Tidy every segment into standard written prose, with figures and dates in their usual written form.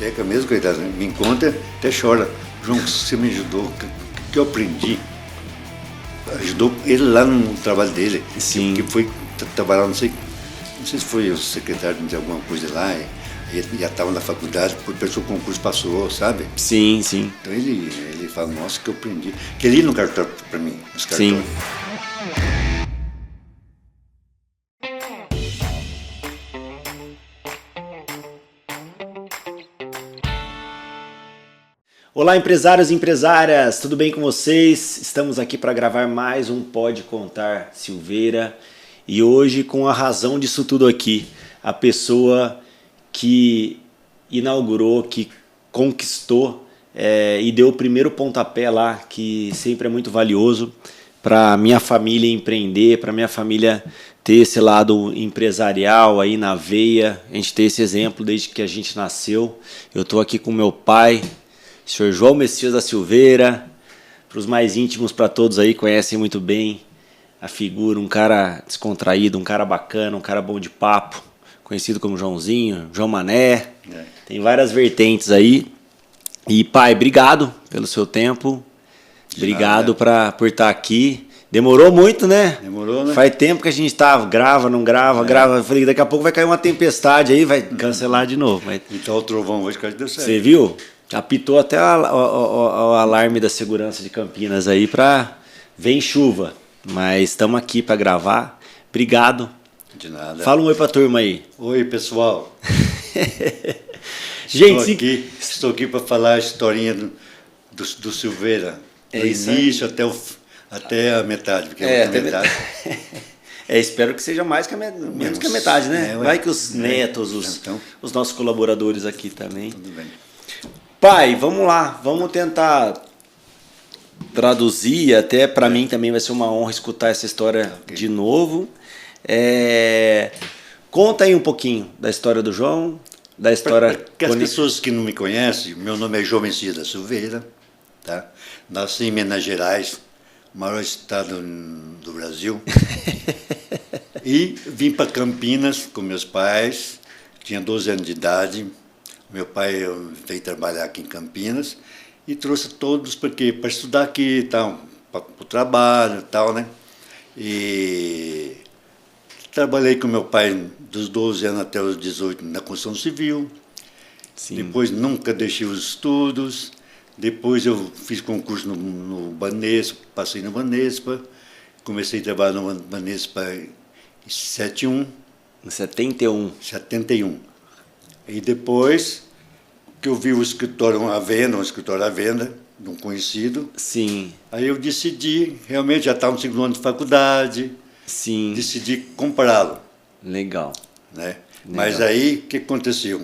Peca mesmo, coitado, me encontra, até chora. João, você me ajudou, o que eu aprendi? Ajudou ele lá no trabalho dele. Sim. Que foi trabalhar, não sei se foi o secretário de alguma coisa lá, ele já estava na faculdade, por o concurso passou, sabe? Sim, sim. Então ele fala, nossa, que eu aprendi. Que ele ia no cartório para mim, nos cartórios. Sim. Olá, empresários e empresárias, tudo bem com vocês? Estamos aqui para gravar mais um Pode Contar Silveira e hoje com a razão disso tudo aqui, a pessoa que inaugurou, que conquistou e deu o primeiro pontapé lá, que sempre é muito valioso para minha família empreender, para minha família ter esse lado empresarial aí na veia, a gente ter esse exemplo desde que a gente nasceu. Eu estou aqui com meu pai, Sr. João Messias da Silveira. Para os mais íntimos, para todos aí, conhecem muito bem a figura, um cara descontraído, um cara bacana, um cara bom de papo, conhecido como Joãozinho, João Mané. Tem várias vertentes aí. E pai, obrigado pelo seu tempo. Obrigado por estar aqui. Demorou muito, né? Demorou, né? Faz tempo que a gente grava, não grava, grava. Eu falei, daqui a pouco vai cair uma tempestade aí, vai cancelar de novo. Mas... Então o trovão hoje quase deu certo. Você viu? Apitou até o alarme da segurança de Campinas aí para vem chuva. Mas estamos aqui para gravar. Obrigado. De nada. Fala um oi para a turma aí. Oi, pessoal. Gente, estou aqui para falar a historinha do Silveira. Do início até a metade. Porque até metade. Espero que seja mais que menos que a metade, né? Vai que os netos, os nossos colaboradores aqui também. Tudo bem. Pai, vamos lá, vamos tentar traduzir, até para mim também vai ser uma honra escutar essa história de novo. Conta aí um pouquinho da história do João, da história... Para as pessoas que não me conhecem, meu nome é João Messias da Silveira, tá? Nasci em Minas Gerais, o maior estado do Brasil, e vim para Campinas com meus pais, tinha 12 anos de idade. Meu pai veio trabalhar aqui em Campinas e trouxe todos para estudar aqui, tal, para o trabalho e tal, né? E trabalhei com meu pai dos 12 anos até os 18 na construção civil. Sim. Depois nunca deixei os estudos. Depois eu fiz concurso no Banespa, passei no Banespa. Comecei a trabalhar no Banespa em 71. Em 71. 71. E depois que eu vi um escritório à venda, de um conhecido. Sim. Aí eu decidi, realmente já estava no segundo ano de faculdade. Sim. Decidi comprá-lo. Legal. Né? Legal. Mas aí, o que aconteceu?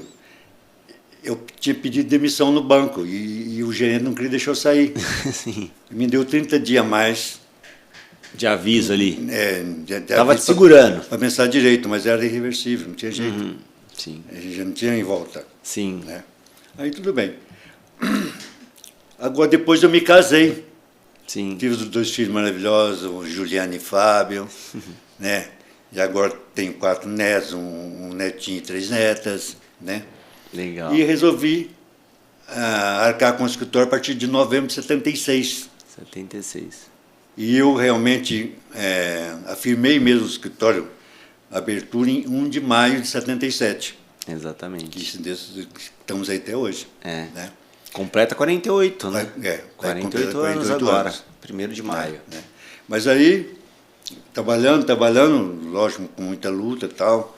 Eu tinha pedido demissão no banco e o gerente não queria deixar eu sair. Sim. Me deu 30 dias a mais. De aviso ali. Estava te segurando. Para pensar direito, mas era irreversível, não tinha jeito. Uhum. Sim. A gente já não tinha em volta. Sim. Né? Aí tudo bem. Agora, depois eu me casei. Sim. Tive os 2 filhos maravilhosos, o Juliano e Fábio. Né? E agora tenho 4 netos, um netinho e 3 netas. Né? Legal. E resolvi arcar com o escritório a partir de novembro de 76. 76. E eu realmente afirmei mesmo o escritório, a abertura em 1 de maio de 77. Exatamente. Estamos aí até hoje. Né? Completa 48, né? 48 anos agora, 1º de maio. Né? Mas aí, trabalhando, lógico, com muita luta e tal,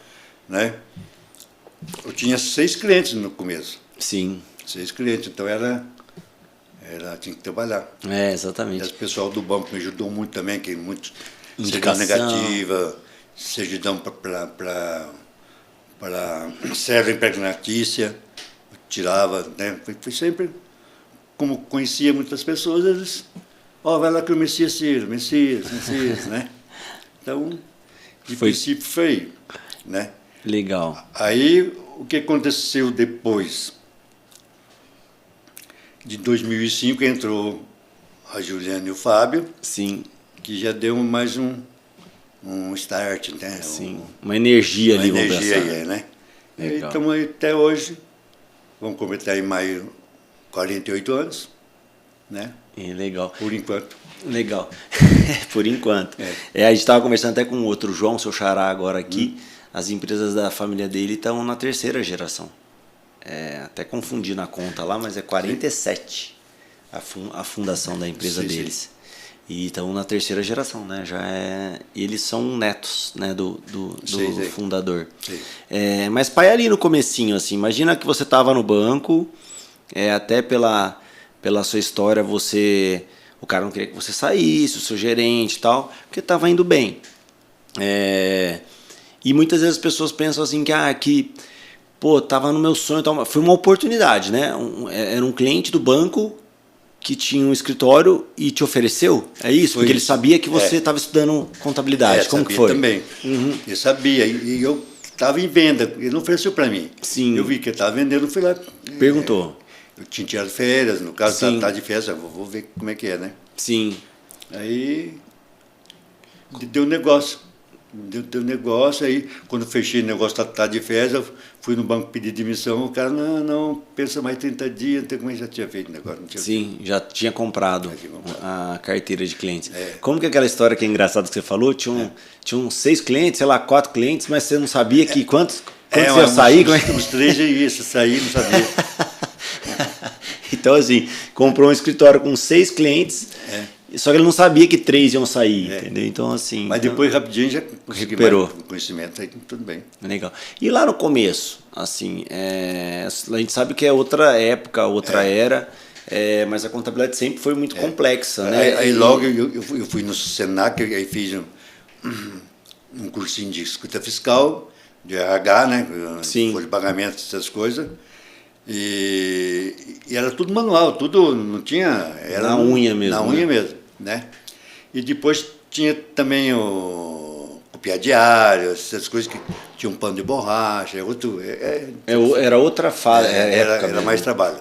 né? Eu tinha 6 clientes no começo. Sim. 6 clientes, então tinha que trabalhar. Exatamente. E o pessoal do banco me ajudou muito também, que muito indicação negativa, certidão para serva impregnatícia, tirava, né? Foi sempre, como conhecia muitas pessoas, eles, vai lá que o Messias, né? Então, de princípio foi, né? Legal. Aí, o que aconteceu depois? De 2005 entrou a Juliana e o Fábio. Sim. Que já deu mais um start, né? Sim. Uma energia ali, vamos pensar. Né? Legal. Então, até hoje, Vamos completar em maio 48 anos, né? Legal. Por enquanto. Legal. Por enquanto. A gente estava conversando até com o outro João, seu xará, agora aqui. As empresas da família dele estão na terceira geração. Até confundi na conta lá, mas é 47 a fundação da empresa deles. Sim. E estão na terceira geração, né? Eles são netos, né, do fundador. Sim. Mas pai, ali no comecinho, assim, imagina que você estava no banco, até pela sua história, o cara não queria que você saísse, o seu gerente e tal, porque estava indo bem. E muitas vezes as pessoas pensam assim que tava no meu sonho, tal. Foi uma oportunidade, né? Era um cliente do banco que tinha um escritório e te ofereceu? É isso? Porque ele sabia que você estava estudando contabilidade. Como que foi? Também. Uhum. Eu sabia. E eu estava em venda. Ele não ofereceu para mim. Sim. Eu vi que ele estava vendendo, fui lá. Perguntou. Eu tinha tirado férias, no caso, tá de férias, vou ver como é que é, né? Sim. Aí deu negócio. Deu negócio, aí quando eu fechei o negócio, tá de férias, eu fui no banco pedir demissão, o cara, não, pensa mais 30 dias, não tem como já tinha feito o negócio. Sim, já tinha comprado a carteira de clientes. Como que é aquela história que é engraçada que você falou? Tinham 6 clientes, sei lá, 4 clientes, mas você não sabia que quantos você ia sair? Os 3 já ia sair, não sabia. Então, assim, comprou um escritório com 6 clientes, só que ele não sabia que 3 iam sair, entendeu? Então, assim... Mas depois, rapidinho, já consegui recuperou mais conhecimento, aí tudo bem. Legal. E lá no começo, assim, a gente sabe que é outra época, outra era, mas a contabilidade sempre foi muito complexa, né? Aí logo eu fui no Senac, aí fiz um cursinho de escuta fiscal, de RH, né? Sim. Folha de pagamento, essas coisas. E era tudo manual, tudo não tinha... Era na unha mesmo. Na unha mesmo, né? E depois tinha também o copiar diário, essas coisas que tinha um pano de borracha, era outra fase. Era mais trabalho.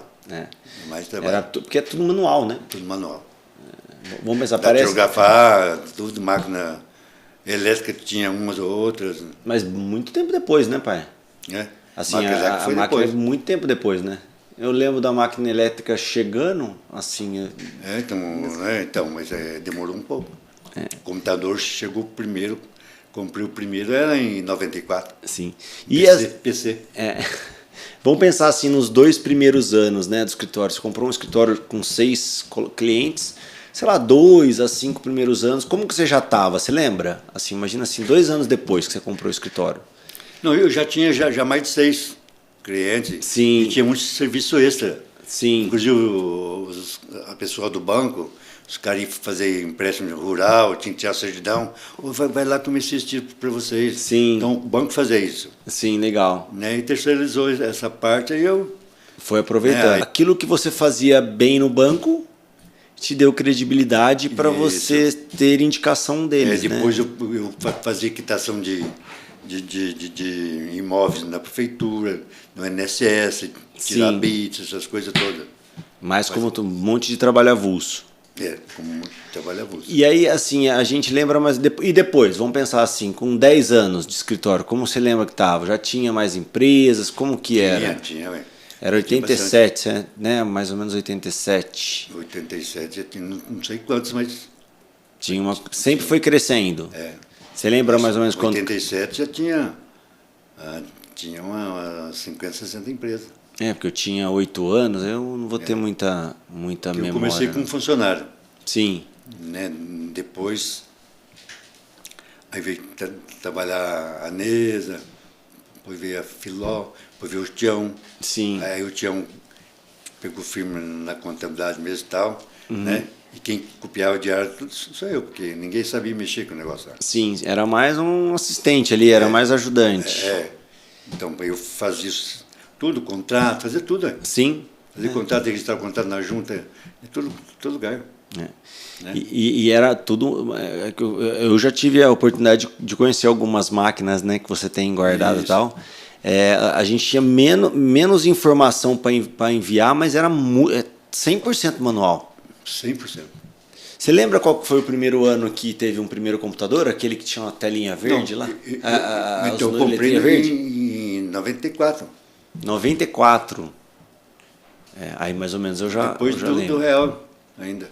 Mais trabalho. Porque é tudo manual, né? Tudo manual. Vamos pensar, parece... Datilografar, tudo, máquina elétrica que tinha umas ou outras. Mas muito tempo depois, né, pai? Assim, a máquina é muito tempo depois, né? Eu lembro da máquina elétrica chegando, assim... Então, mas demorou um pouco. O computador chegou primeiro, comprei o primeiro, era em 94. Sim. PC. Vamos pensar assim, nos 2 primeiros anos, né, do escritório. Você comprou um escritório com 6 clientes, sei lá, 2 a 5 primeiros anos. Como que você já estava? Você lembra? Assim, imagina assim, 2 anos depois que você comprou o escritório. Não, eu já tinha já mais de 6 clientes. Sim. E tinha muito serviço extra. Sim. Inclusive a pessoa do banco, os caras iam fazer empréstimo rural, tinha que tirar a certidão. Vai lá que eu me assisti para vocês. Sim. Então o banco fazia isso. Sim, legal. Né? E terceirizou essa parte, aí eu... Foi aproveitando. Aquilo que você fazia bem no banco te deu credibilidade para você ter indicação deles, depois né? eu fazia quitação de imóveis na prefeitura, no INSS, tirar bits, essas coisas todas. Mas como um monte de trabalho avulso. Como trabalho avulso. E aí, assim, a gente lembra, mas e depois, vamos pensar assim, com 10 anos de escritório, como você lembra que estava? Já tinha mais empresas? Como que era? Tinha. Era 87, né? Mais ou menos 87. 87, já tinha, não sei quantos, mas... Sempre foi crescendo. Você lembra mais ou menos quando... 87 já tinha umas 50, 60 empresas. Porque eu tinha 8 anos, eu não vou ter muita memória. Eu comecei como funcionário. Sim. Né? Depois, aí veio trabalhar a Nesa, depois veio a Filó, depois veio o Tião. Sim. Aí o Tião pegou firme na contabilidade mesmo e tal, né? E quem copiava o diário sou eu, porque ninguém sabia mexer com o negócio lá. Sim, era mais um assistente ali, era mais ajudante. Então eu fazia isso, tudo, contrato, fazia tudo. Sim. Fazia contrato, registrar o contrato na junta, em todo lugar. Né? E era tudo... Eu já tive a oportunidade de conhecer algumas máquinas, né, que você tem guardado e tal. A gente tinha menos informação para enviar, mas era 100% manual. 100%. Você lembra qual foi o primeiro ano que teve um primeiro computador? Aquele que tinha uma telinha verde lá? Então eu comprei em 94. 94. Aí mais ou menos eu já Depois eu já do lembro. Real ainda.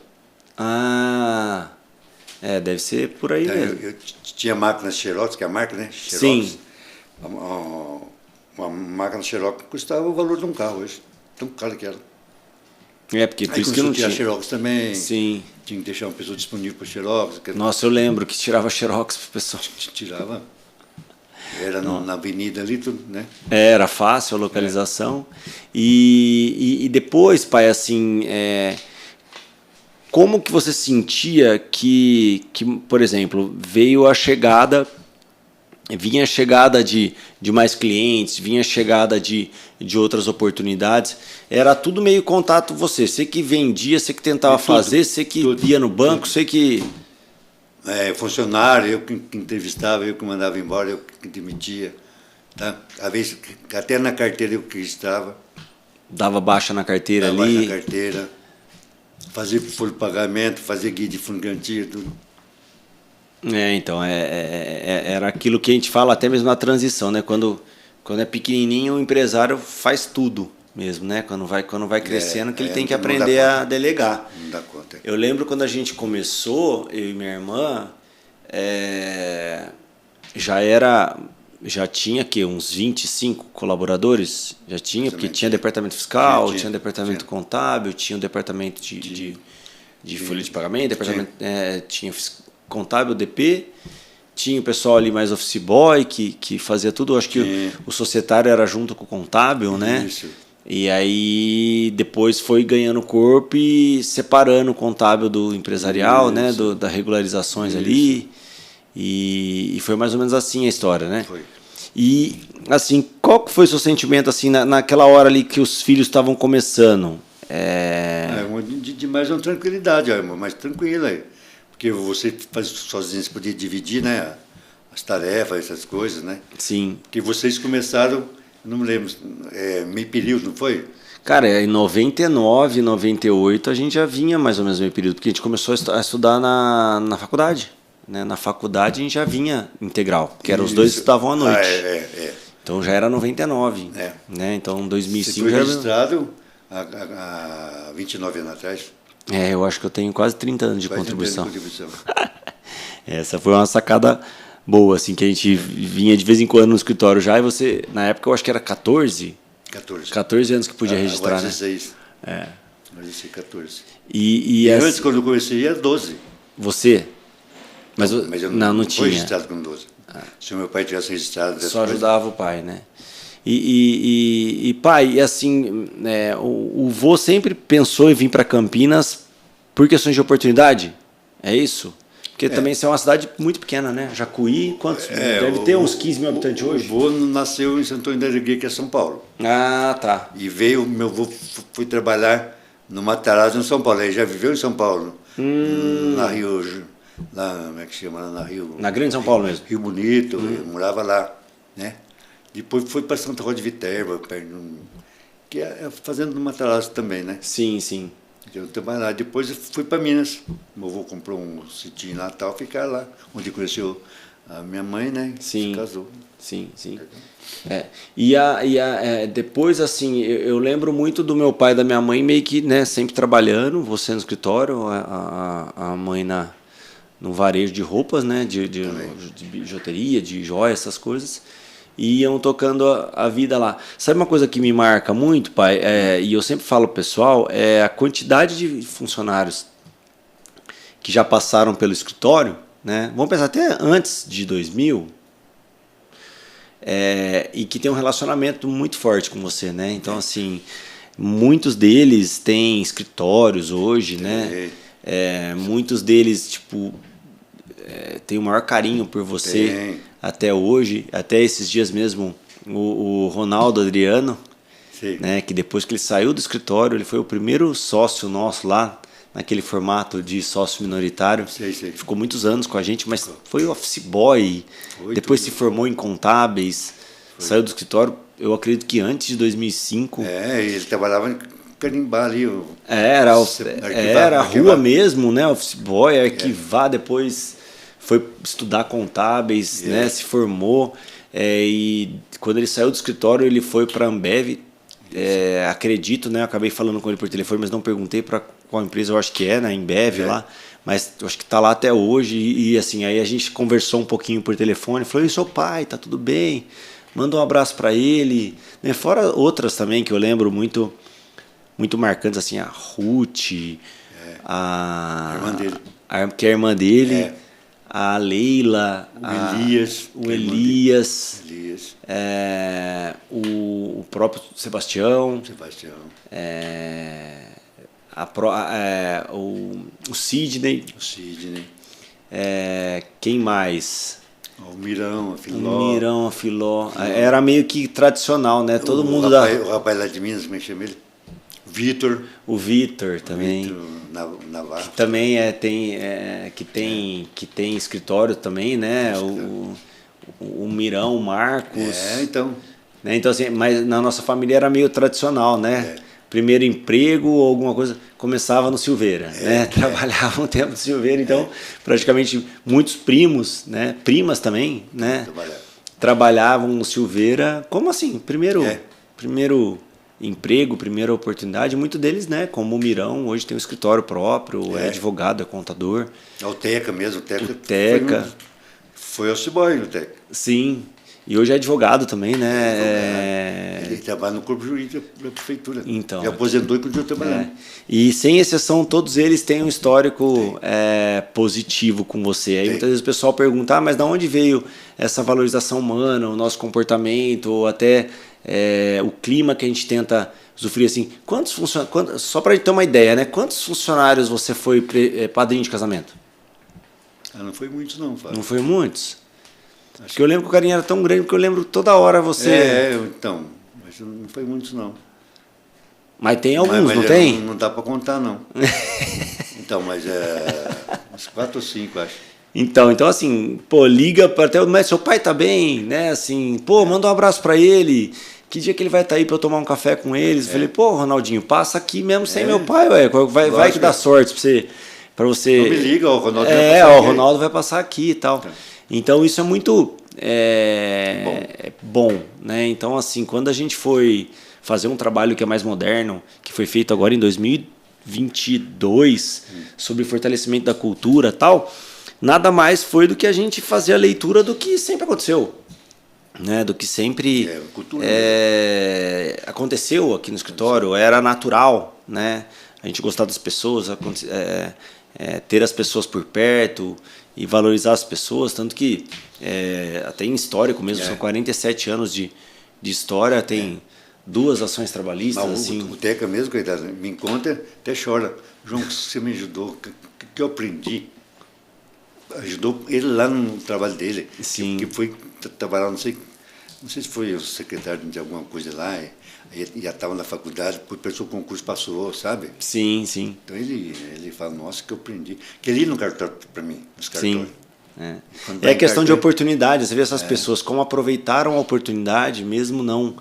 Ah, deve ser por aí Então, mesmo. eu tinha máquina Xerox, que é a marca, né? Xerox. Sim. Uma máquina Xerox custava o valor de um carro hoje. Tão caro que era. Porque por Aí isso que começou não a tirar tinha. Xerox também. Sim. Tinha que deixar uma pessoa disponível para Xerox. Que Nossa, eu lembro que tirava xerox pro pessoal. tirava. Era na avenida ali, tudo, né? Era fácil a localização. E depois, pai, assim, como que você sentia que, por exemplo, vinha a chegada de mais clientes, vinha a chegada de outras oportunidades, era tudo meio contato você, você que vendia, você que tentava fazer, você que ia no banco, você que... Funcionário, eu que entrevistava, eu que mandava embora, eu que demitia. Tá? Às vezes, até na carteira eu que estava. Dava baixa na carteira Dava ali. baixa na carteira, fazia folha de pagamento, fazia guia de fundo de garantia, tudo. Então, era aquilo que a gente fala até mesmo na transição, né? Quando é pequenininho, o empresário faz tudo mesmo, né? Quando vai crescendo, que ele tem que aprender a delegar. Não dá conta. Eu lembro quando a gente começou, eu e minha irmã, já tinha uns 25 colaboradores, já tinha, porque tinha departamento fiscal, tinha departamento contábil, tinha o departamento de folha de pagamento, tinha contábil, DP, tinha o pessoal ali mais office boy que fazia tudo, eu acho que o societário era junto com o contábil, né? Isso. E aí depois foi ganhando corpo e separando o contábil do empresarial, né? Das regularizações ali. E foi mais ou menos assim a história, né? Foi. E assim, qual que foi o seu sentimento assim naquela hora ali que os filhos estavam começando? De mais uma tranquilidade, mais tranquila. Porque você faz sozinho, você podia dividir, né? As tarefas, essas coisas, né? Sim. Porque vocês começaram, não me lembro, meio período, não foi? Cara, em 99, 98 a gente já vinha mais ou menos no meio período, porque a gente começou a estudar na faculdade. Né? Na faculdade a gente já vinha integral, porque eram os dois que estudavam à noite. Então já era 99. Né? Então 2005 você foi já registrado há 29 anos atrás. Eu acho que eu tenho quase 30 anos de contribuição. Essa foi uma sacada boa, assim, que a gente vinha de vez em quando no escritório já, e você, na época eu acho que era 14 anos que podia registrar, agora 16. né? Agora 16, 14. E antes, quando eu comecei, era 12. Você? Mas eu não tinha. Foi registrado com 12. Se o meu pai tivesse registrado... Só ajudava o pai, né? E pai, assim, o vô sempre pensou em vir para Campinas por questões de oportunidade? É isso? Porque também isso é uma cidade muito pequena, né? Jacuí, quantos? Deve ter uns 15 mil habitantes hoje? O vô nasceu em Santo Antônio da Alegria, que é São Paulo. Ah, tá. E meu vô foi trabalhar no Matarazzo, em São Paulo. Ele já viveu em São Paulo. Na Rio... Lá, como é que chama? Lá na Rio... Na Grande São Paulo mesmo? Rio Bonito, eu morava lá, né? Depois foi para Santa Rosa de Viterbo, que é fazenda do Matarazzo também, né? Sim, sim. Eu trabalhei lá. Depois eu fui para Minas. Meu avô comprou um sitinho lá e tal, ficar lá, onde conheceu a minha mãe, né? Sim. Se casou. Sim, sim. Depois, assim, eu lembro muito do meu pai e da minha mãe meio que, né, sempre trabalhando, você no escritório, a mãe no varejo de roupas, né, de bijuteria, de joias, essas coisas, e iam tocando a vida lá. Sabe uma coisa que me marca muito, pai, e eu sempre falo pro pessoal, é a quantidade de funcionários que já passaram pelo escritório, né, vamos pensar até antes de 2000, e que tem um relacionamento muito forte com você, né? Então, assim, muitos deles têm escritórios hoje, né? Muitos deles, tipo, têm o maior carinho por você até hoje. Até esses dias mesmo, o Ronaldo Adriano, né? Que depois que ele saiu do escritório, ele foi o primeiro sócio nosso lá, naquele formato de sócio minoritário. Ficou muitos anos com a gente, mas foi office boy, depois se formou em contábeis, saiu do escritório, eu acredito que antes de 2005. Ele trabalhava em carimbar ali. Era a rua mesmo, né? Office boy, arquivar, depois foi estudar contábeis, né? Se formou. E quando ele saiu do escritório, ele foi para a Ambev, acredito, né? Eu acabei falando com ele por telefone, mas não perguntei para qual empresa, eu acho que é, na Embev lá, mas eu acho que está lá até hoje. E assim, aí a gente conversou um pouquinho por telefone, falou: "E seu pai, tá tudo bem? Manda um abraço para ele", né? Fora outras também que eu lembro muito marcantes, assim, a Ruth, A irmã dele. que é a irmã dele, a Leila, O Elias, Elias. O próprio Sebastião, o Sidney, O Sidney. Quem mais? O Mirão, a O Filó. Mirão, a Filó. Era meio que tradicional, né? Todo mundo O rapaz lá de Minas, como é que chama ele? Vitor. O Vitor também. Vitor Navarro. Também que tem escritório também, né? O Mirão, o Marcos. Então. Né? Então, assim, mas na nossa família era meio tradicional, né? Primeiro emprego ou alguma coisa, começava no Silveira, né? Trabalhava um tempo no Silveira, então praticamente muitos primos, né? Primas também, né? Trabalhavam no Silveira. Como assim? Primeiro emprego, primeira oportunidade, muitos deles, né? Como o Mirão, hoje tem um escritório próprio, é advogado, é contador. O Teca mesmo, o Teca. Foi office boy no Teca. Sim. E hoje é advogado também, né? Ele trabalha no corpo jurídico da prefeitura. Então, ele aposentou e continuou trabalhando. E sem exceção, todos eles têm um histórico positivo com você. Aí muitas vezes o pessoal pergunta, mas de onde veio essa valorização humana, o nosso comportamento, ou até o clima que a gente tenta usufruir, assim. Só para ter uma ideia, né? Quantos funcionários você foi padrinho de casamento? Não foi muitos não, Fábio. Não foi muitos? Porque eu lembro que o carinho era tão grande que eu lembro toda hora você... Então, mas não foi muitos não. Mas tem alguns, não tem? Não dá para contar, não. Então, mas uns 4 ou 5, acho. Então assim, liga para até o médico, seu pai tá bem, né? Assim, manda um abraço para ele. Que dia que ele vai estar aí para eu tomar um café com eles? Eu falei, Ronaldinho, passa aqui mesmo sem meu pai, ué. Vai que dá sorte para você. Não me liga, o Ronaldo vai passar aqui. O Ronaldo vai passar aqui e tal. Então isso é muito bom, né? Então assim, quando a gente foi fazer um trabalho que é mais moderno, que foi feito agora em 2022, sobre fortalecimento da cultura e tal, nada mais foi do que a gente fazer a leitura do que sempre aconteceu, né? Do que sempre aconteceu aqui no escritório, era natural, né? A gente gostar das pessoas, ter as pessoas por perto e valorizar as pessoas, tanto que até em histórico mesmo, são 47 anos de história, tem 2 ações trabalhistas. Assim. O Teca mesmo, coitado, me encontra, até chora. João, você me ajudou, que eu aprendi. Ajudou ele lá no trabalho dele. Sim. Que foi trabalhar, não sei se foi o secretário de alguma coisa lá, aí já estava na faculdade, depois prestou o concurso, passou, sabe? Sim, sim. Então ele fala, nossa, que eu aprendi. Que ele ia no cartório para mim, nos cartórios. Sim. É questão de oportunidade. Você vê essas pessoas como aproveitaram a oportunidade, mesmo não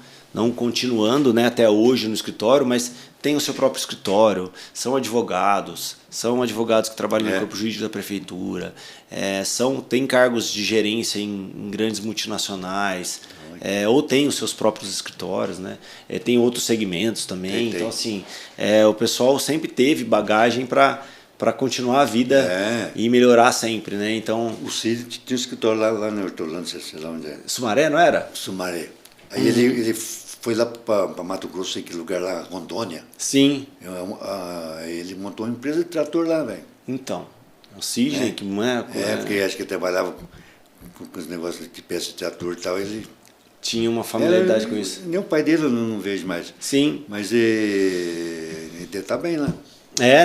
continuando, né, até hoje no escritório, mas tem o seu próprio escritório, são advogados que trabalham no corpo jurídico da prefeitura, tem cargos de gerência em grandes multinacionais, ou tem os seus próprios escritórios, né? Tem outros segmentos também. Então, assim, o pessoal sempre teve bagagem para continuar a vida e melhorar sempre, né? Então, o Cid tinha um escritório lá no Hortolândia, sei lá onde é. Sumaré, não era? Sumaré. Aí ele foi lá para Mato Grosso, aquele lugar lá, Rondônia. Sim. Ele montou uma empresa de trator lá, velho. Então, o Sidney, que porque acho que ele trabalhava com os negócios de peça de trator e tal, ele... Tinha uma familiaridade com isso. Nem o pai dele eu não vejo mais. Sim. Mas ele tá bem lá.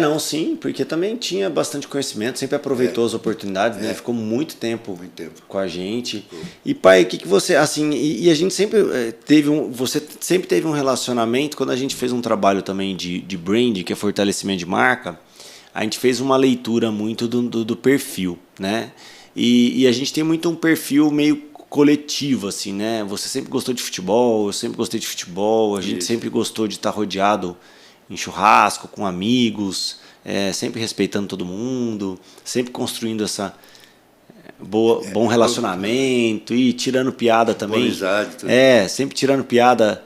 Não, sim, porque também tinha bastante conhecimento, sempre aproveitou as oportunidades, né? Ficou muito tempo com a gente. E pai, o que você, assim, e a gente sempre você sempre teve um relacionamento, quando a gente fez um trabalho também de brand, que é fortalecimento de marca, a gente fez uma leitura muito do perfil, né? E a gente tem muito um perfil meio coletivo, assim, né? Você sempre gostou de futebol, eu sempre gostei de futebol, a gente sempre gostou de estar rodeado em churrasco, com amigos, sempre respeitando todo mundo, sempre construindo essa bom relacionamento e tirando piada também. Amizade, tudo. Sempre tirando piada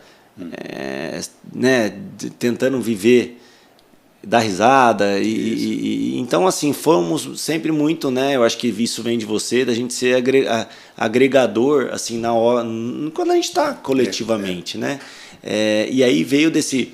né, tentando viver, dar risada. Então, assim, fomos sempre muito, né? Eu acho que isso vem de você, da gente ser agregador, assim, na hora, quando a gente está coletivamente, né? E aí veio desse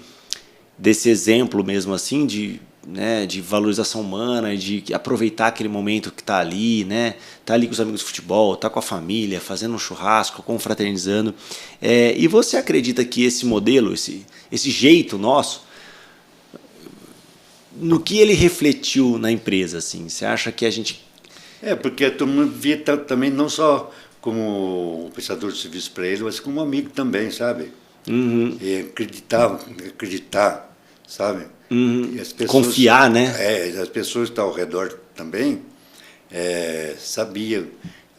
exemplo mesmo, assim, né, de valorização humana, de aproveitar aquele momento que está ali, né, tá ali com os amigos de futebol, tá com a família, fazendo um churrasco, confraternizando. E você acredita que esse modelo, esse jeito nosso, no que ele refletiu na empresa, assim? Você acha que a gente... Porque todo mundo via também não só como um prestador de serviço para ele, mas como amigo também, sabe? Uhum. E acreditar, sabe? Uhum. E as pessoas, confiar, né? As pessoas que estão ao redor também sabiam,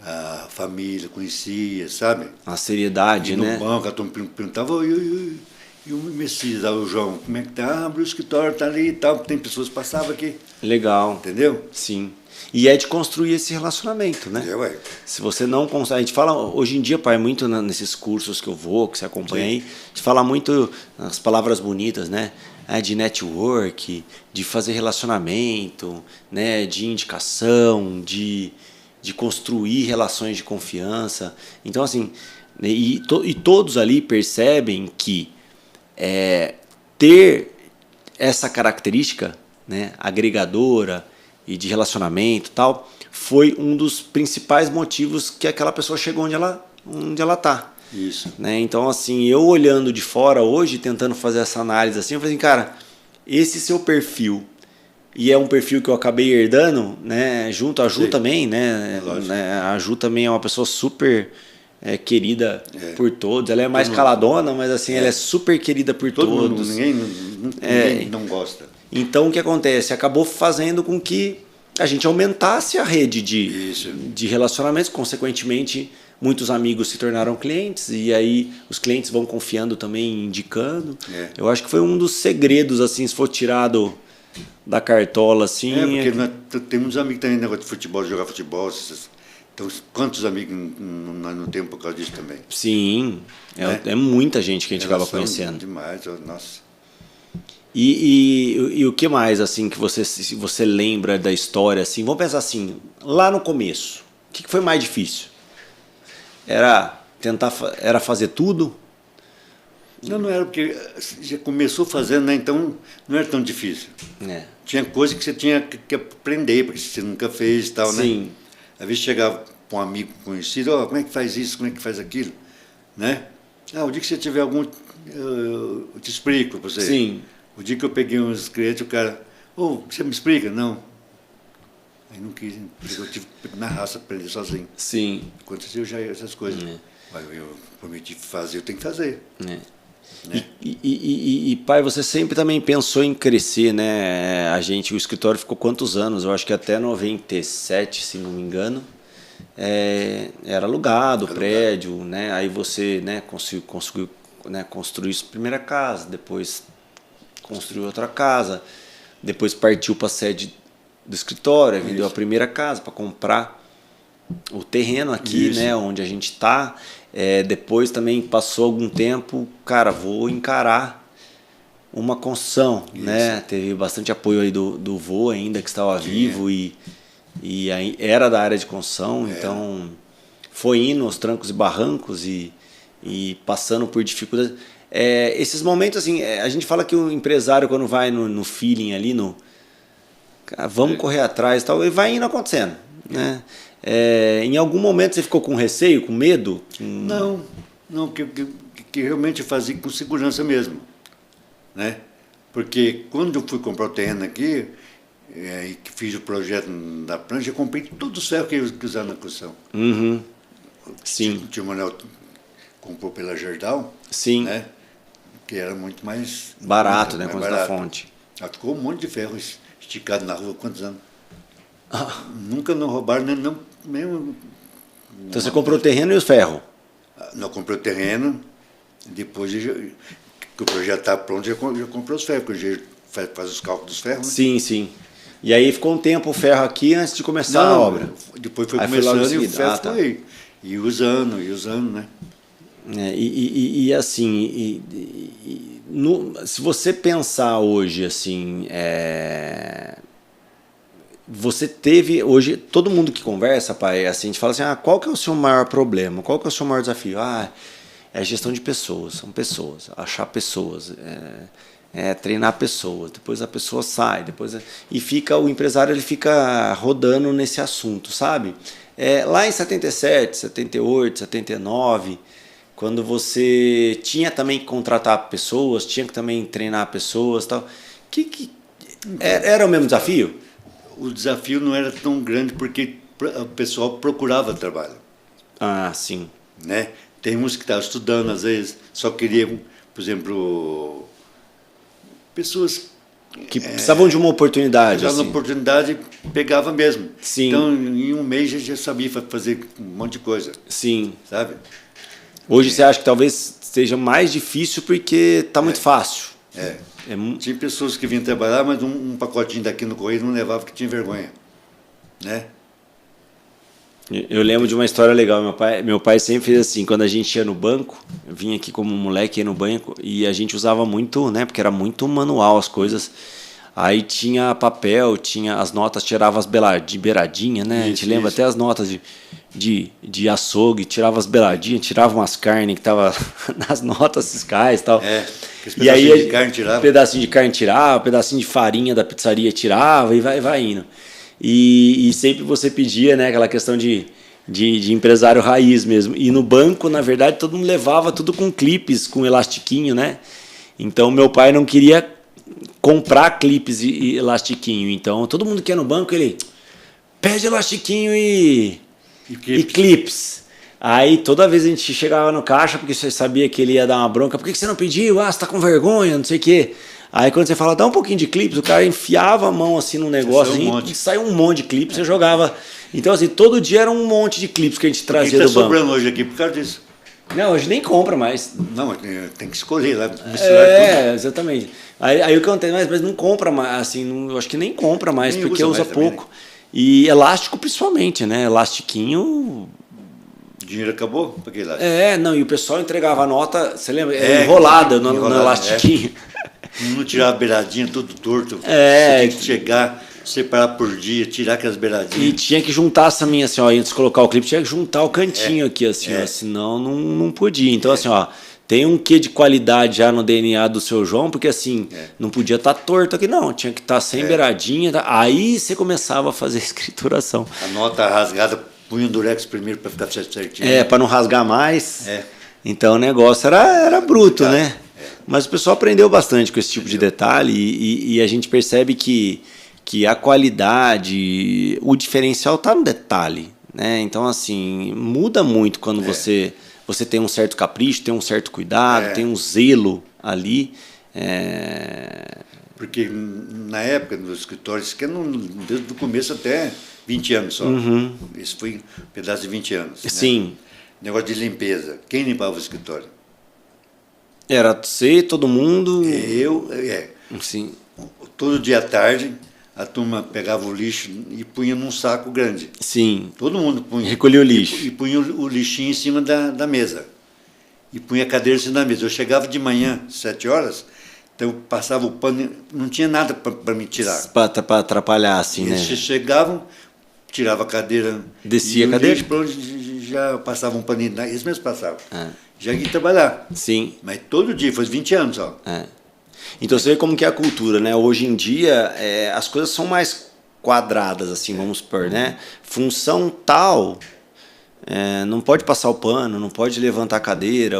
a família conhecia, sabe? A seriedade, e no né? banco, a turma perguntava, e o Messias, o João, como é que tá? O escritório tá ali e tal, tem pessoas que passavam aqui. Legal. Entendeu? Sim. E é de construir esse relacionamento, né? Se você não consegue... A gente fala, hoje em dia, pai, muito nesses cursos que eu vou, que você acompanha aí, a gente fala muito as palavras bonitas, né? De network, de fazer relacionamento, né? De indicação, de construir relações de confiança. Então, assim, e todos ali percebem que ter essa característica, né, agregadora e de relacionamento e tal, foi um dos principais motivos que aquela pessoa chegou onde ela está. Isso. Né? Então, assim, eu olhando de fora hoje, tentando fazer essa análise assim, eu falei assim, cara, esse seu perfil, e é um perfil que eu acabei herdando, né, junto a Ju também, né? A Ju também é uma pessoa super querida por todos. Ela é mais caladona, mas assim, ela é super querida por todos. Ninguém não gosta. Então, o que acontece? Acabou fazendo com que a gente aumentasse a rede de relacionamentos, consequentemente, muitos amigos se tornaram clientes e aí os clientes vão confiando também, indicando. Eu acho que foi um dos segredos, assim, se for tirado da cartola, assim. Porque nós temos amigos também, negócio de futebol, de jogar futebol. Então, quantos amigos nós não temos por causa disso também? Sim, é muita gente que a gente acaba conhecendo. Demais, nossa. E o que mais, assim, que você lembra da história, assim? Vamos pensar assim, lá no começo, o que foi mais difícil? Era fazer tudo? Não era, porque já começou fazendo, né? Então não era tão difícil. Tinha coisa que você tinha que aprender, porque você nunca fez e tal, né? Sim. Às vezes chegava para um amigo conhecido, como é que faz isso, como é que faz aquilo, né? O dia que você tiver algum, eu te explico para você. Sim. O dia que eu peguei uns clientes, o cara, você me explica? Não. Aí não quis, eu tive que na raça aprender sozinho. Sim. Aconteceu já essas coisas. Mas eu prometi fazer, eu tenho que fazer. Né? E pai, você sempre também pensou em crescer, né? O escritório ficou quantos anos? Eu acho que até 97, se não me engano. Era alugado o prédio, né? Aí você, né, conseguiu, né, construir sua primeira casa, depois construiu outra casa, depois partiu para a sede do escritório, vendeu a primeira casa para comprar o terreno aqui, né, onde a gente está. Depois também passou algum tempo, cara, vou encarar uma construção, né? Teve bastante apoio aí do vô ainda, que estava vivo e aí era da área de construção, então foi indo aos trancos e barrancos e passando por dificuldades. Esses momentos, assim, a gente fala que o empresário, quando vai no feeling ali, vamos correr atrás e tal, ele vai indo acontecendo, né? Em algum momento você ficou com receio, com medo? Não, que realmente eu fazia com segurança mesmo, né? Porque quando eu fui comprar o terreno aqui, e que fiz o projeto da prancha, eu comprei todos os ferros que eu usava na construção. Uhum. Sim. O tio Manuel comprou pela Gerdau, sim, né? Que era muito mais barato, né? mais Quanto da fonte. Ficou um monte de ferro esticado na rua, quantos anos? Nunca não roubaram, nem mesmo. Então você comprou o terreno e os ferros? Não, comprei o terreno, depois que o projeto estava pronto, já comprei os ferros, porque faz os cálculos dos ferros, né? Sim, sim. E aí ficou um tempo o ferro aqui antes de começar a obra? Depois foi aí começando foi e o ferro foi. E usando, né? Assim, se você pensar hoje, assim, você teve, hoje, todo mundo que conversa, pai, assim, a gente fala assim, qual que é o seu maior problema? Qual que é o seu maior desafio? É a gestão de pessoas, são pessoas, achar pessoas, treinar pessoas, depois a pessoa sai, e fica, o empresário ele fica rodando nesse assunto, sabe? Lá em 77, 78, 79, quando você tinha também que contratar pessoas, tinha que também treinar pessoas, tal, era o mesmo desafio? O desafio não era tão grande porque o pessoal procurava trabalho. Sim. Né? Tem uns que estavam estudando, às vezes, só queriam, por exemplo, pessoas que precisavam de uma oportunidade. Precisavam de uma oportunidade, pegava mesmo. Sim. Então, em um mês, já sabia fazer um monte de coisa. Sim. Sabe? Hoje você acha que talvez seja mais difícil porque está muito fácil. Tinha pessoas que vinham trabalhar, mas um pacotinho daqui no correio não levava porque tinha vergonha. Né? Eu lembro de uma história legal. Meu pai sempre fez assim, quando a gente ia no banco, eu vinha aqui como moleque, ia no banco, e a gente usava muito, né, porque era muito manual as coisas. Aí tinha papel, tinha as notas, tirava as beiradinhas, né? A gente lembra até as notas de açougue, tirava as beiradinhas, tirava umas carnes que tava nas notas fiscais e tal. E aí pedacinho de carne tirava, pedacinho de farinha da pizzaria tirava e vai indo. E sempre você pedia, né, aquela questão de empresário raiz mesmo. E no banco, na verdade, todo mundo levava tudo com clipes, com elastiquinho, né? Então meu pai não queria comprar clipes e elastiquinho. Então todo mundo que ia no banco, ele pede elastiquinho e clipes. Aí toda vez a gente chegava no caixa, porque você sabia que ele ia dar uma bronca. Por que você não pediu? Você tá com vergonha, não sei o quê. Aí quando você fala, dá um pouquinho de clipes, o cara enfiava a mão assim no negócio e saiu um monte de clipes, você jogava. Então assim, todo dia era um monte de clipes que a gente trazia do banco. Tá sobrando hoje aqui por causa disso. Não, hoje nem compra mais. Não, tem que escolher lá, misturar tudo. Exatamente. Aí o que acontece, mas não compra mais, assim, eu acho que nem compra mais, nem porque usa pouco. Também, né? E elástico principalmente, né? Elastiquinho... O dinheiro acabou? Pra que elástico? Não, e o pessoal entregava a nota, você lembra? Enrolada no elastiquinho. Não tirava a beiradinha, tudo torto. Você tem que chegar, separar por dia, tirar aquelas beiradinhas. E tinha que juntar essa minha, assim, ó, antes de colocar o clipe, tinha que juntar o cantinho aqui, assim, ó, senão não podia. Então, assim, ó, tem um quê de qualidade já no DNA do seu João, porque assim, não podia estar torto aqui, não, tinha que estar sem beiradinha, aí você começava a fazer escrituração. A nota rasgada, punha o durex primeiro para ficar certinho. Para não rasgar mais. Então o negócio era bruto, né? Mas o pessoal aprendeu bastante com esse tipo de detalhe e a gente percebe que a qualidade, o diferencial está no detalhe, né? Então, assim, muda muito quando você tem um certo capricho, tem um certo cuidado, tem um zelo ali. Porque na época dos escritórios, que desde o começo até 20 anos só. Isso foi um pedaço de 20 anos. Sim. Né? Negócio de limpeza. Quem limpava o escritório? Era você, todo mundo? Eu, Sim. Todo dia à tarde, a turma pegava o lixo e punha num saco grande. Sim. Todo mundo punha. Recolhia o lixo. E punha o lixinho em cima da mesa. E punha a cadeira em cima da mesa. Eu chegava de manhã, 7 horas, então eu passava o pano, não tinha nada para me tirar. Para atrapalhar, assim, né? Eles chegavam, tirava a cadeira. Descia a cadeira? E onde já passava um paninho, eles mesmos passavam. Já ia trabalhar. Sim. Mas todo dia, faz 20 anos só. Então você vê como que é a cultura, né? Hoje em dia as coisas são mais quadradas, assim, vamos supor, né? Função tal, não pode passar o pano, não pode levantar a cadeira,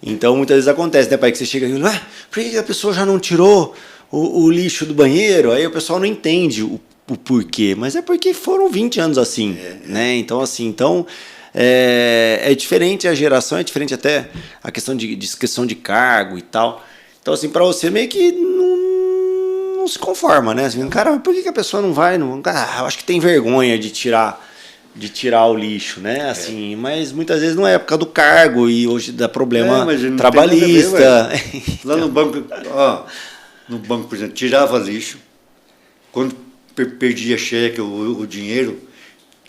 então muitas vezes acontece, né, pai, que você chega e fala, por que a pessoa já não tirou o lixo do banheiro? Aí o pessoal não entende o porquê, mas é porque foram 20 anos assim, né? Então, assim, é diferente a geração, é diferente até a questão de descrição de cargo e tal. Então, assim, para você meio que não se conforma, né? Assim, cara, por que a pessoa não vai? Eu acho que tem vergonha de tirar o lixo, né? Assim, mas muitas vezes não é por causa do cargo e hoje dá problema trabalhista. Ver, lá no banco, por exemplo, tirava lixo. Quando perdia cheque, o dinheiro,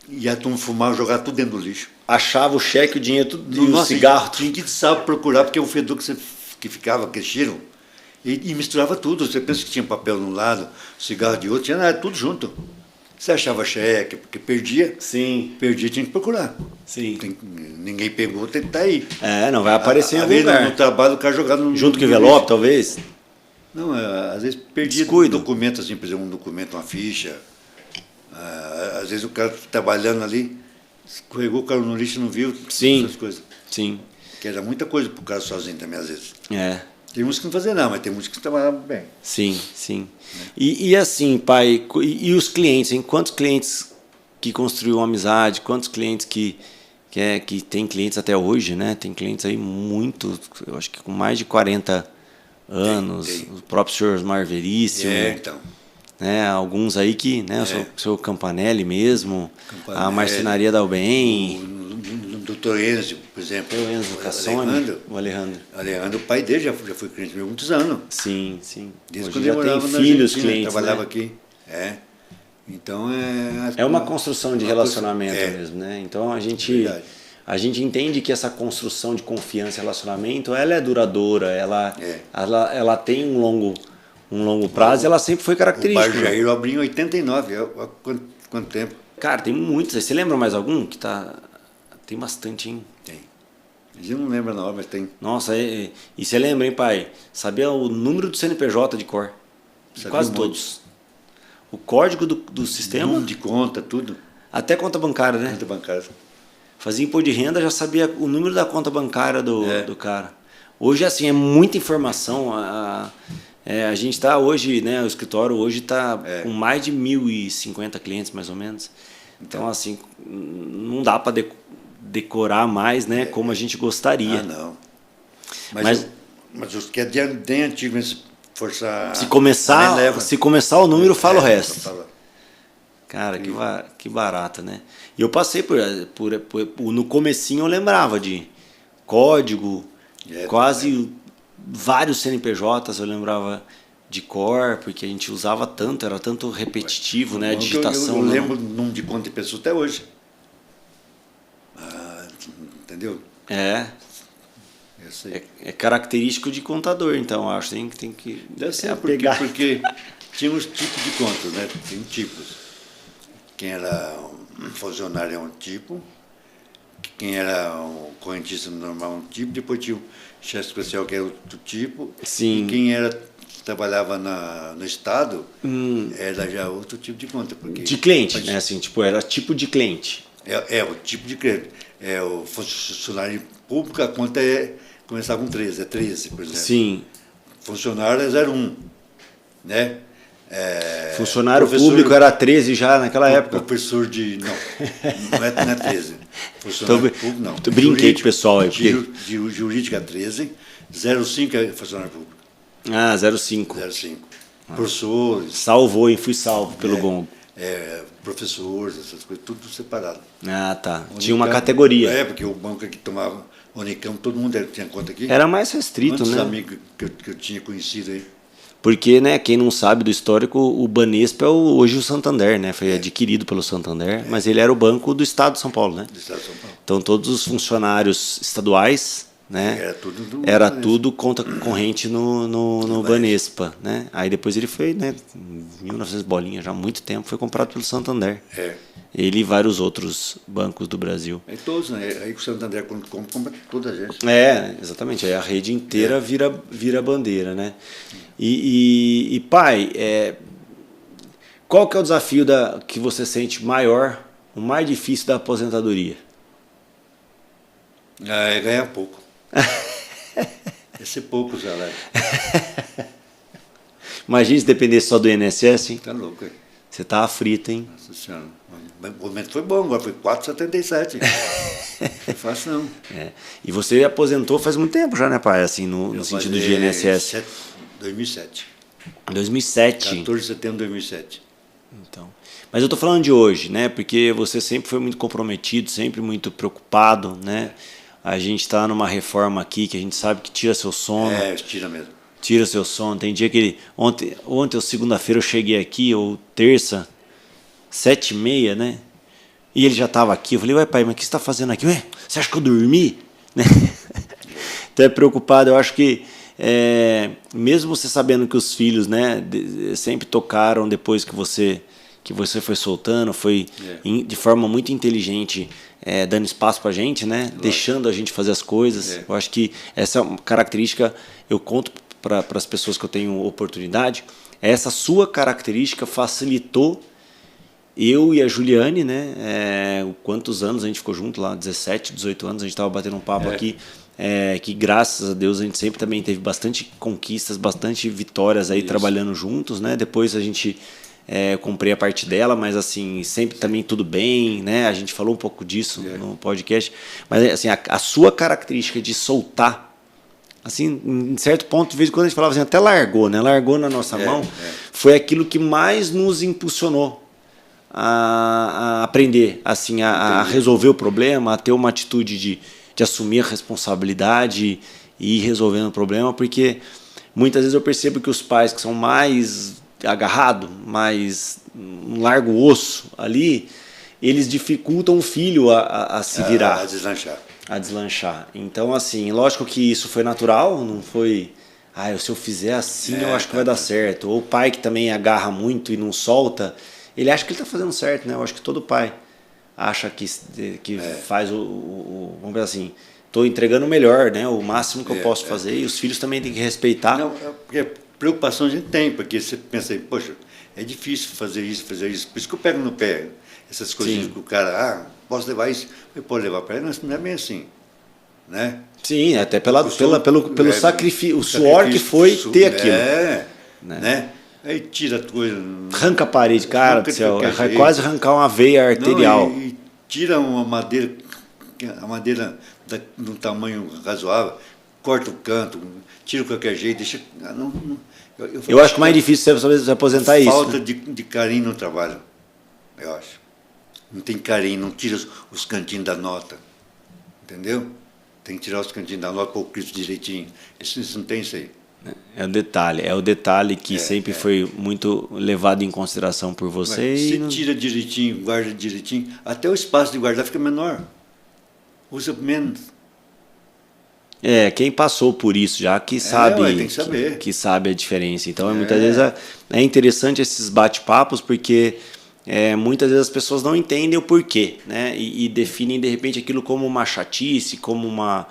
ia a turma fumar, jogar tudo dentro do lixo. achava o cheque, o dinheiro, tudo, e o Nossa, cigarro. tinha que saber procurar, porque é o fedor que ficava, aquele cheiro, e misturava tudo. Você pensa que tinha papel de um lado, cigarro de outro, tinha tudo junto. Você achava cheque, porque perdia, Sim, tinha que procurar. sim. Ninguém pegou, tem que estar aí. Não vai aparecer em algum lugar. No trabalho, o cara jogado no... Junto com o no envelope, lixo. talvez? Não, às vezes perdia Descuido. documento, assim, por exemplo, um documento, uma ficha. Às vezes o cara trabalhando ali, escorregou o cara no lixo e não viu. Sim. Essas coisas. Sim. Que era muita coisa pro cara sozinho também, às vezes. Tem uns que não faziam nada, mas tem uns que trabalhavam bem. Sim, sim. E assim, pai, e os clientes, hein? Quantos clientes que construiu uma amizade, quantos clientes que tem clientes até hoje, né? Tem clientes aí muito, eu acho que com mais de 40 anos, Tem. o próprio senhor Osmar Veríssimo, Então. né? Alguns aí que, né? O seu Campanelli mesmo, Campanelli, a marcenaria da Albem, O doutor Enzo, por exemplo. o Enzo Cassone, o Alejandro. Alejandro, o pai dele já foi cliente meu há muitos anos. Sim, sim. Desde Hoje quando já ele tem morava na filhos Argentina, clientes, trabalhava né? aqui. Então É uma construção de relacionamento construção, mesmo, né? Então a gente entende que essa construção de confiança e relacionamento, ela é duradoura, ela tem um longo prazo e ela sempre foi O característica. Bar Jair eu abri em 89, há quanto tempo? Cara, tem muitos. Você lembra mais algum? Tem bastante, hein? Tem. Eu não lembro na hora, mas tem. Nossa, e você lembra, hein, pai? Sabia o número do CNPJ de cor? Sabia Quase um monte. todos. O código do sistema, Número de conta, tudo. até conta bancária, né? Conta bancária. Fazia imposto de renda, já sabia o número da conta bancária do cara. Hoje, assim, é muita informação. A gente está hoje, né? O escritório hoje está com mais de 1.050 clientes, mais ou menos. Então, assim, não dá para decorar mais, né? Como a gente gostaria. Não. Mas os que é bem antigo, mas forçar. se começar o número, fala o resto. Fala. Cara, que barata, né? E eu passei no comecinho eu lembrava de código, quase vários CNPJs eu lembrava de cor, porque a gente usava tanto, era tanto repetitivo, né? A digitação. Eu lembro do nome de conta de pessoa até hoje. Entendeu? Eu sei. É característico de contador, então, eu acho. Tem que Deve ser pegar. porque tinha uns tipos de contas, né? Tem tipos. Quem era um funcionário é um tipo, quem era um correntista normal é um tipo, depois tinha o chefe especial que é outro tipo, Sim. e quem trabalhava no Estado era já outro tipo de conta. Porque, De cliente, né? Assim, tipo, era tipo de cliente. O tipo de cliente. O funcionário público, a conta começava com 13, é 13, por exemplo. Sim. Funcionário é 01, né? Funcionário público era 13 já naquela época. Professor de... Não é 13. Funcionário público, não. Brinquei com o pessoal aí. De jurídica 13, 05 é funcionário público. 05. 05. Professores. Salvou, hein? Fui salvo pelo gongo. Professores, essas coisas, tudo separado. Tá. Unicamp, Tinha uma categoria. Porque o banco que tomava Unicamp, todo mundo tinha conta aqui. Era mais restrito, Quantos né? amigos que eu tinha conhecido aí? Porque, né, quem não sabe do histórico, o Banespa é hoje o Santander, né? Foi adquirido pelo Santander, mas ele era o banco do Estado de São Paulo, né? Do Estado de São Paulo. Então todos os funcionários estaduais, né? Era tudo conta corrente no Banespa, né? Aí depois ele foi, né? Em 1900 bolinha, já há muito tempo, foi comprado pelo Santander. Ele e vários outros bancos do Brasil. Todos, né? Aí o Santander, quando compra toda a gente. Exatamente. Aí a rede inteira vira bandeira, né? E pai, qual que é o desafio que você sente maior, o mais difícil da aposentadoria? É ganhar pouco. É ser pouco o salário. Imagina se dependesse só do INSS, hein? Tá louco, hein? Você tá aflito, hein? Nossa Senhora. O momento foi bom, agora foi 4,77. Não foi fácil, não. E você aposentou faz muito tempo já, né, pai? Assim, no sentido de INSS. 2007. 2007. 14 de setembro de 2007. Então. Mas eu tô falando de hoje, né? Porque você sempre foi muito comprometido, sempre muito preocupado, né? A gente está numa reforma aqui que a gente sabe que tira seu sono. Tira mesmo. Tira seu sono. Tem dia que ontem ou segunda-feira eu cheguei aqui, ou terça, 7h30, né? E ele já estava aqui. Eu falei, ué, pai, mas o que você está fazendo aqui? Ué, você acha que eu dormi? Né? Então é preocupado. Eu acho que, mesmo você sabendo que os filhos, né, sempre tocaram depois que você foi soltando, foi de forma muito inteligente, dando espaço para a gente, né, deixando a gente fazer as coisas. Eu acho que essa é uma característica, eu conto para as pessoas que eu tenho oportunidade, essa sua característica facilitou eu e a Juliane, né? Quantos anos a gente ficou junto lá? 17, 18 anos, a gente estava batendo um papo aqui. Que graças a Deus a gente sempre também teve bastante conquistas, bastante vitórias aí trabalhando juntos, né? Depois a gente comprei a parte dela, mas assim, sempre também tudo bem, né? A gente falou um pouco disso no podcast. Mas assim, a sua característica de soltar, assim, em certo ponto, de vez em quando a gente falava assim, até largou, né? Largou na nossa mão, foi aquilo que mais nos impulsionou a aprender, assim, a resolver o problema, a ter uma atitude de assumir a responsabilidade e ir resolvendo o problema, porque muitas vezes eu percebo que os pais que são mais agarrados, mais um largo osso ali, eles dificultam o filho a se virar. A deslanchar. Então, assim, lógico que isso foi natural, não foi... se eu fizer assim, eu acho que vai dar certo. Ou o pai que também agarra muito e não solta, ele acha que ele está fazendo certo, né? Eu acho que todo pai acha que faz vamos dizer assim, estou entregando o melhor, né? O máximo que eu posso fazer, e os filhos também têm que respeitar. Não, porque preocupação a gente tem, porque você pensa aí, poxa, é difícil fazer isso. Por isso que eu pego no pé essas coisinhas que o cara, posso levar isso? Eu posso levar para ele, mas não é bem assim, né? Sim, até pelo sacrifício, o suor que foi ter aquilo. Né? Aí tira a coisa. Arranca a parede, cara do céu. Vai quase arrancar uma veia arterial. Não, e tira a madeira de um tamanho razoável, corta o canto, tira de qualquer jeito, deixa. Eu acho que o mais difícil é você aposentar isso. Falta de carinho no trabalho, eu acho. Não tem carinho, não tira os cantinhos da nota. Entendeu? Tem que tirar os cantinhos da nota, pôr o Cristo direitinho. Isso não tem isso aí. É o detalhe que sempre foi muito levado em consideração por você. Se tira direitinho, guarda direitinho, até o espaço de guardar fica menor. Usa menos. Quem passou por isso já que sabe, tem que saber. Que sabe a diferença. Então, muitas vezes é interessante esses bate-papos, porque muitas vezes as pessoas não entendem o porquê, né? E definem, de repente, aquilo como uma chatice, como uma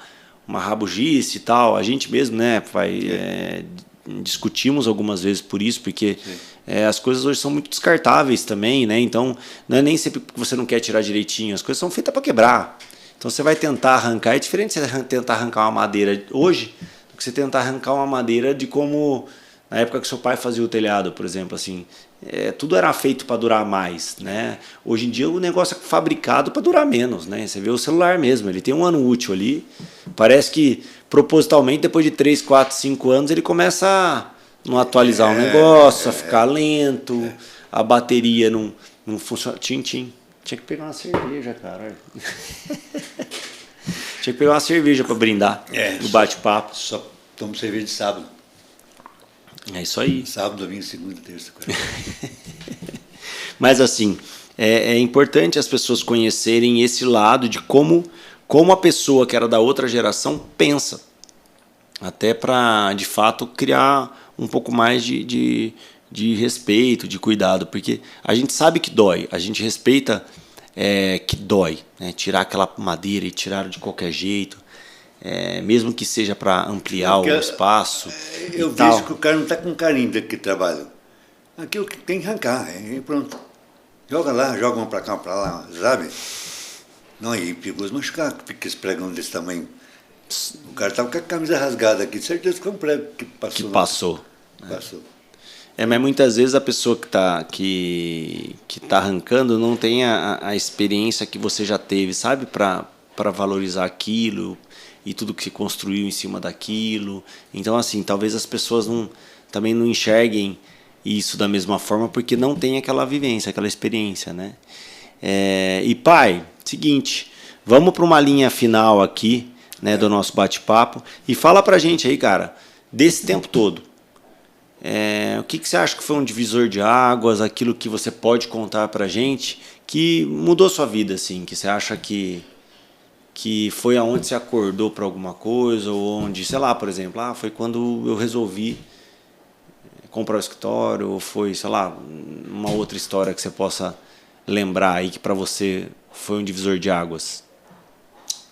rabugice e tal. A gente mesmo, né, discutimos algumas vezes por isso, porque as coisas hoje são muito descartáveis também, né? Então, não é nem sempre que você não quer tirar direitinho, as coisas são feitas para quebrar. Então, você vai tentar arrancar, é diferente você tentar arrancar uma madeira hoje do que você tentar arrancar uma madeira de como na época que seu pai fazia o telhado, por exemplo, assim. Tudo era feito para durar mais, né? Hoje em dia o negócio é fabricado para durar menos, né? Você vê o celular mesmo, ele tem um ano útil ali, parece que propositalmente depois de 3, 4, 5 anos ele começa a não atualizar o negócio, a ficar lento, a bateria não funciona. Tinha que pegar uma cerveja, cara. Tinha que pegar uma cerveja para brindar no bate-papo. Só tomo cerveja de sábado. É isso aí. Sábado, domingo, segunda, terça, quarta. Mas assim, é importante as pessoas conhecerem esse lado de como a pessoa que era da outra geração pensa. Até para, de fato, criar um pouco mais de respeito, de cuidado. Porque a gente sabe que dói, a gente respeita que dói. Né? Tirar aquela madeira e tirar de qualquer jeito. Mesmo que seja para ampliar o espaço. Eu vejo que o cara não está com carinho daquele trabalho. Aquilo que tem que arrancar, e pronto. Joga lá, joga uma para cá, uma para lá, sabe? Não, e perigoso machucar, porque esse pregão desse tamanho. O cara estava com a camisa rasgada aqui, de certeza que foi um prego que passou. Passou. Mas muitas vezes a pessoa que tá arrancando não tem a experiência que você já teve, sabe? Para valorizar aquilo e tudo que se construiu em cima daquilo. Então, assim, talvez as pessoas também não enxerguem isso da mesma forma porque não tem aquela vivência, aquela experiência, né? E pai, seguinte, vamos para uma linha final aqui, né, do nosso bate-papo, e fala pra gente aí, cara, desse tempo todo, o que você acha que foi um divisor de águas, aquilo que você pode contar pra gente, que mudou sua vida, assim, que você acha que foi aonde você acordou para alguma coisa, ou onde, sei lá, por exemplo, foi quando eu resolvi comprar o escritório, ou foi, sei lá, uma outra história que você possa lembrar aí que para você foi um divisor de águas?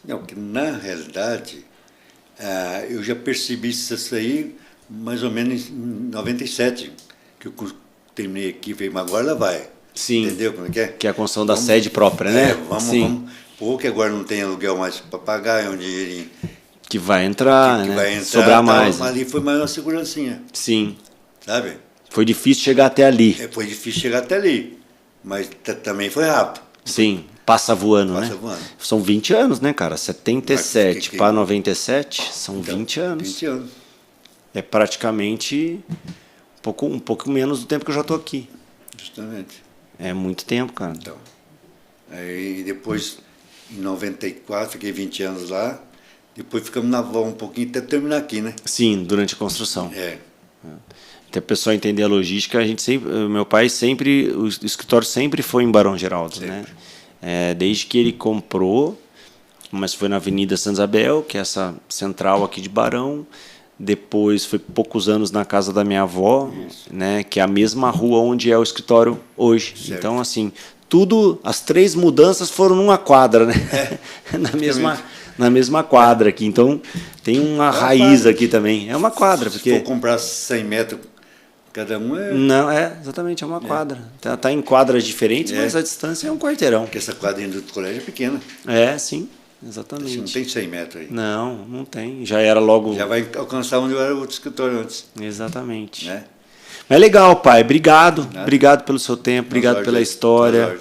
Não, que na realidade eu já percebi isso aí mais ou menos em 97, que eu terminei aqui e falei, mas agora ela vai. Sim. Entendeu como é que é? Que é a construção da sede própria, né? Vamos. Porque agora não tem aluguel mais para pagar, é um dinheirinho que vai entrar, que né? vai entrar, sobrar mais. Mas ali foi mais uma segurancinha. Sim. Sabe? Foi difícil chegar até ali. Foi difícil chegar até ali, mas também foi rápido. Sim, passa voando, Passa né? voando. São 20 anos, né, cara? 77 para 97 são Então, 20 anos. 20 anos. É praticamente um pouco menos do tempo que eu já estou aqui. Justamente. É muito tempo, cara. Então, aí depois, em 94, fiquei 20 anos lá. Depois ficamos na avó um pouquinho até terminar aqui, né? Sim, durante a construção. É. Até a pessoa entender a logística, meu pai sempre, o escritório sempre foi em Barão Geraldo, né? Desde que ele comprou, mas foi na Avenida Santa Isabel, que é essa central aqui de Barão. Depois foi poucos anos na casa da minha avó, né? Que é a mesma rua onde é o escritório hoje. Certo. Então, assim, as 3 mudanças foram numa quadra, né? na mesma quadra aqui. Então, tem uma raiz aqui também. É uma quadra. Se porque for comprar 100 metros cada um Não, exatamente, é uma quadra. Tá em quadras diferentes, mas a distância é um quarteirão. Porque essa quadrinha do colégio é pequena. Sim, exatamente. Não tem 100 metros aí. Não tem. Já era logo... Já vai alcançar onde era o outro escritório antes. Exatamente. Né? Mas legal, pai. Obrigado. Obrigado pelo seu tempo, obrigado pela história.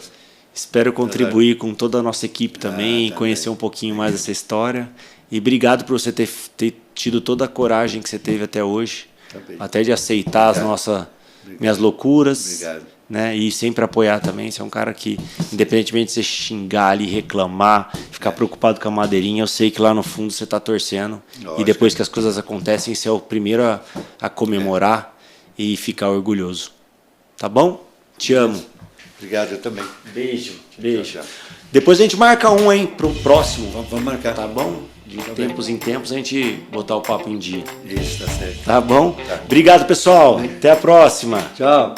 Espero contribuir com toda a nossa equipe também, conhecer um pouquinho mais dessa história. E obrigado por você ter tido toda a coragem que você teve até hoje. Até de aceitar minhas loucuras. Obrigado. Né? E sempre apoiar também. Você é um cara que, independentemente de você xingar ali, reclamar, ficar preocupado com a madeirinha, eu sei que lá no fundo você está torcendo. Lógico. E depois que as coisas acontecem, você é o primeiro a comemorar e ficar orgulhoso. Tá bom? Te amo. Obrigado, eu também. Beijo. Depois a gente marca hein, pro próximo. Vamos marcar. Tá bom? De tempos em tempos a gente botar o papo em dia. Isso, tá certo. Tá bom? Tá. Obrigado, pessoal. Até a próxima. Tchau.